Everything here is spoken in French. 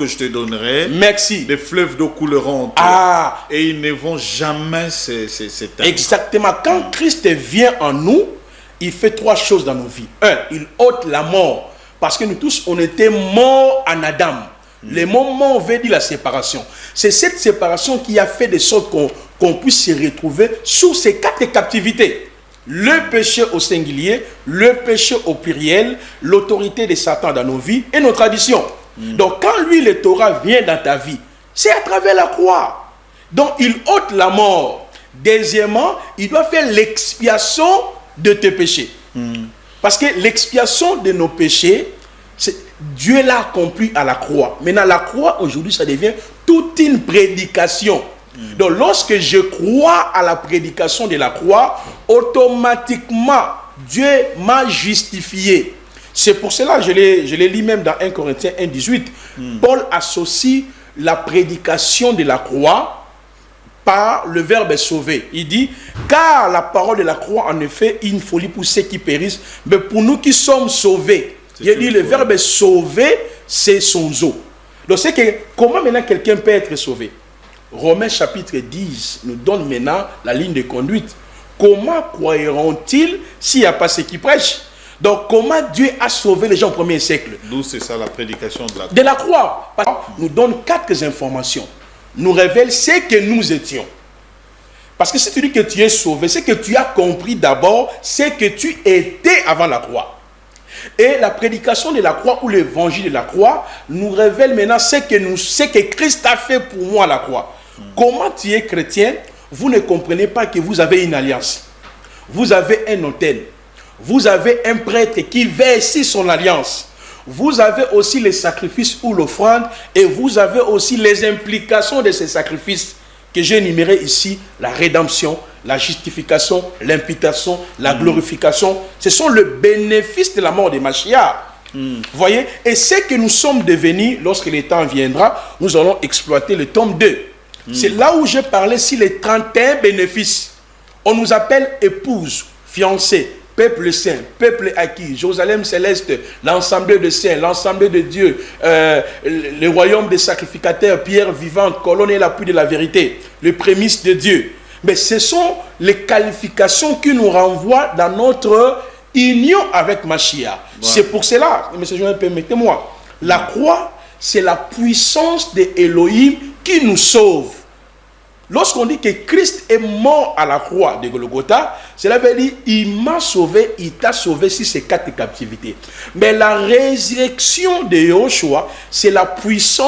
que je te donnerai, merci, des fleuves d'eau couleront en toi. Ah, Et ils ne vont jamais s'éteindre. exactement. Quand Christ vient en nous, il fait trois choses dans nos vies. Un, il ôte la mort. Parce que nous tous, on était morts en Adam. Le mot mort veut dire la séparation. C'est cette séparation qui a fait de sorte qu'on puisse se retrouver sous ces quatre captivités. Le péché au singulier, le péché au pluriel, l'autorité de Satan dans nos vies et nos traditions. Donc quand lui, le Torah, vient dans ta vie, c'est à travers la croix. Donc il ôte la mort. Deuxièmement, il doit faire l'expiation de tes péchés. Parce que l'expiation de nos péchés, Dieu l'a accompli à la croix. Maintenant, la croix, aujourd'hui, ça devient toute une prédication. Donc, lorsque je crois à la prédication de la croix, automatiquement, Dieu m'a justifié. C'est pour cela, je l'ai lu même dans 1 Corinthiens 1,18. Paul associe la prédication de la croix par le verbe sauver. Il dit, car la parole de la croix, en effet, est une folie pour ceux qui périssent, mais pour nous qui sommes sauvés. Il dit, le verbe sauver, c'est sonzo. Donc, c'est que, comment maintenant quelqu'un peut être sauvé? Romains chapitre 10 nous donne maintenant la ligne de conduite. Comment croiront-ils s'il n'y a pas ceux qui prêchent? Donc, comment Dieu a sauvé les gens au premier siècle? D'où c'est ça la prédication de la croix. De la croix. Nous donne quatre informations. Nous révèle ce que nous étions. Parce que si tu dis que tu es sauvé, c'est que tu as compris d'abord ce que tu étais avant la croix. Et la prédication de la croix ou l'évangile de la croix nous révèle maintenant ce que Christ a fait pour moi à la croix. Comment tu es chrétien, vous ne comprenez pas que vous avez une alliance. Vous avez un autel. Vous avez un prêtre qui verse son alliance. Vous avez aussi les sacrifices ou l'offrande et vous avez aussi les implications de ces sacrifices que j'ai énumérés ici, la rédemption, la justification, l'imputation, la glorification. Ce sont le bénéfice de la mort de Mashiach. Vous voyez? Et ce que nous sommes devenus, lorsque le temps viendra, nous allons exploiter le tome 2. C'est là où je parlais sur les 31 bénéfices. On nous appelle épouse, fiancée, peuple saint, peuple acquis, Jérusalem céleste, l'ensemble de saints, l'ensemble de Dieu, le royaume des sacrificateurs, pierre vivante, colonne et l'appui de la vérité, le prémisse de Dieu. Mais ce sont les qualifications qui nous renvoient dans notre union avec Mashiach. Ouais. C'est pour cela, M. Joël, permettez-moi, la croix, c'est la puissance de Elohim qui nous sauve. Lorsqu'on dit que Christ est mort à la croix de Golgotha, cela veut dire il m'a sauvé, il t'a sauvé sur ces quatre captivités. Mais la résurrection de Yahushua, c'est la puissance